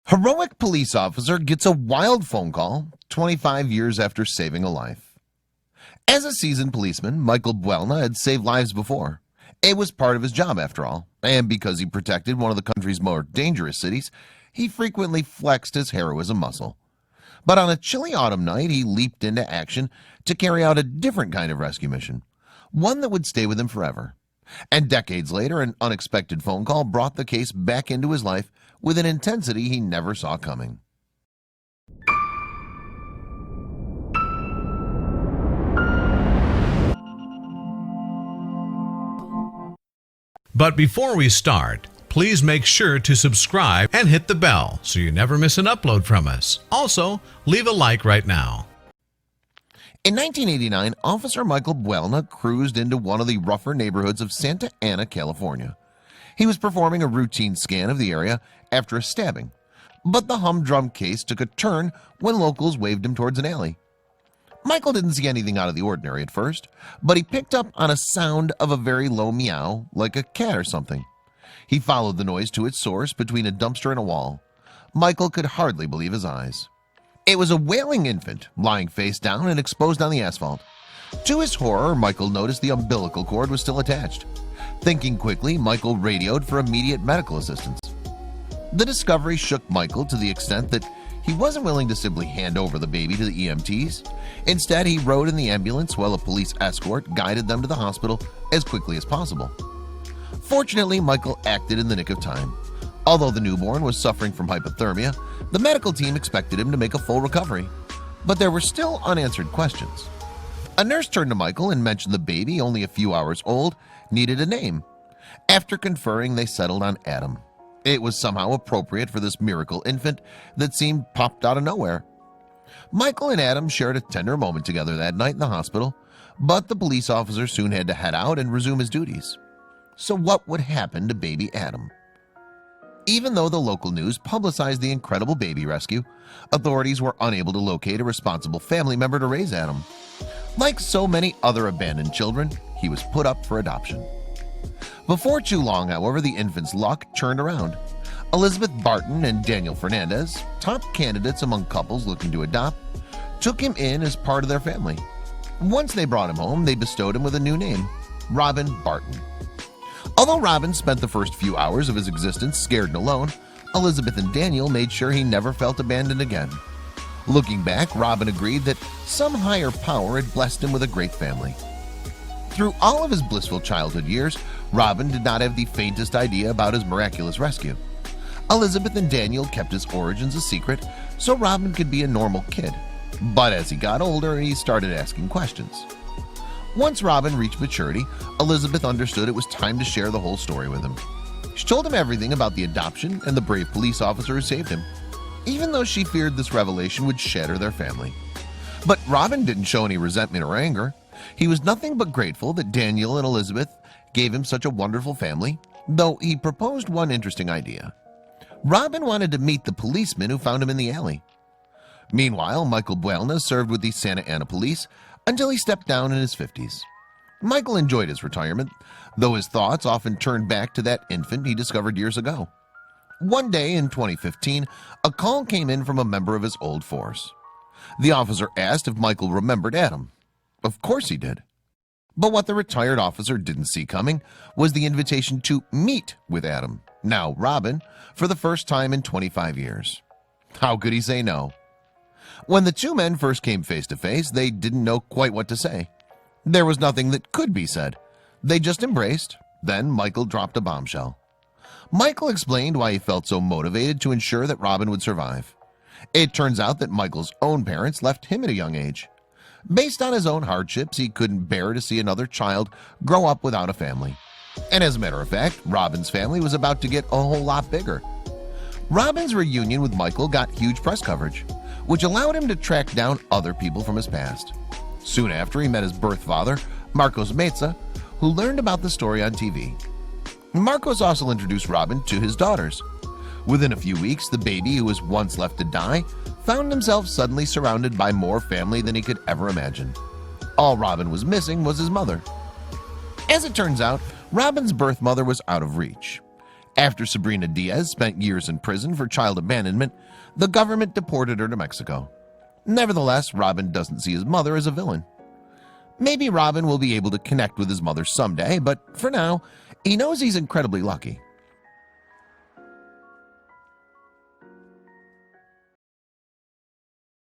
Heroic police officer gets a wild phone call 25 years after saving a life. As a seasoned policeman, Michael Buelna had saved lives before. It was part of his job after all, and because he protected one of the country's more dangerous cities, he frequently flexed his heroism muscle. But on a chilly autumn night, he leaped into action to carry out a different kind of rescue mission, one that would stay with him forever. And decades later, an unexpected phone call brought the case back into his life with an intensity he never saw coming. But before we start, please make sure to subscribe and hit the bell so you never miss an upload from us. Also, leave a like right now. In 1989, Officer Michael Buelna cruised into one of the rougher neighborhoods of Santa Ana, California. He was performing a routine scan of the area after a stabbing, but the humdrum case took a turn when locals waved him towards an alley. Michael didn't see anything out of the ordinary at first, but he picked up on a sound of a very low meow, like a cat or something. He followed the noise to its source between a dumpster and a wall. Michael could hardly believe his eyes. It was a wailing infant lying face down and exposed on the asphalt. To his horror, Michael noticed the umbilical cord was still attached. Thinking quickly, Michael radioed for immediate medical assistance. The discovery shook Michael to the extent that he wasn't willing to simply hand over the baby to the EMTs. Instead, he rode in the ambulance while a police escort guided them to the hospital as quickly as possible. Fortunately, Michael acted in the nick of time. Although the newborn was suffering from hypothermia, the medical team expected him to make a full recovery. But there were still unanswered questions. A nurse turned to Michael and mentioned the baby, only a few hours old, needed a name. After conferring, they settled on Adam. It was somehow appropriate for this miracle infant that seemed popped out of nowhere. Michael and Adam shared a tender moment together that night in the hospital, but the police officer soon had to head out and resume his duties. So what would happen to baby Adam? Even though the local news publicized the incredible baby rescue, authorities were unable to locate a responsible family member to raise Adam. Like so many other abandoned children, he was put up for adoption. Before too long, however, the infant's luck turned around. Elizabeth Barton and Daniel Fernandez, top candidates among couples looking to adopt, took him in as part of their family. Once they brought him home, they bestowed him with a new name, Robin Barton. Although Robin spent the first few hours of his existence scared and alone, Elizabeth and Daniel made sure he never felt abandoned again. Looking back, Robin agreed that some higher power had blessed him with a great family. Through all of his blissful childhood years, Robin did not have the faintest idea about his miraculous rescue. Elizabeth and Daniel kept his origins a secret so Robin could be a normal kid. But as he got older, he started asking questions. Once Robin reached maturity, Elizabeth understood it was time to share the whole story with him. She told him everything about the adoption and the brave police officer who saved him, even though she feared this revelation would shatter their family. But Robin didn't show any resentment or anger. He was nothing but grateful that Daniel and Elizabeth gave him such a wonderful family, though he proposed one interesting idea. Robin wanted to meet the policeman who found him in the alley. Meanwhile, Michael Buelna served with the Santa Ana police until he stepped down in his 50s. Michael enjoyed his retirement, though his thoughts often turned back to that infant he discovered years ago. One day in 2015, a call came in from a member of his old force. The officer asked if Michael remembered Adam. Of course he did. But what the retired officer didn't see coming was the invitation to meet with Adam, now Robin, for the first time in 25 years. How could he say no? When the two men first came face to face, they didn't know quite what to say. There was nothing that could be said. They just embraced. Then Michael dropped a bombshell. Michael explained why he felt so motivated to ensure that Robin would survive. It turns out that Michael's own parents left him at a young age. Based on his own hardships, he couldn't bear to see another child grow up without a family. And as a matter of fact, Robin's family was about to get a whole lot bigger. Robin's reunion with Michael got huge press coverage, which allowed him to track down other people from his past. Soon after, he met his birth father, Marcos Meza, who learned about the story on TV. Marcos also introduced Robin to his daughters. Within a few weeks, the baby who was once left to die found himself suddenly surrounded by more family than he could ever imagine. All Robin was missing was his mother. As it turns out, Robin's birth mother was out of reach. After Sabrina Diaz spent years in prison for child abandonment, the government deported her to Mexico. Nevertheless, Robin doesn't see his mother as a villain. Maybe Robin will be able to connect with his mother someday, but for now, he knows he's incredibly lucky.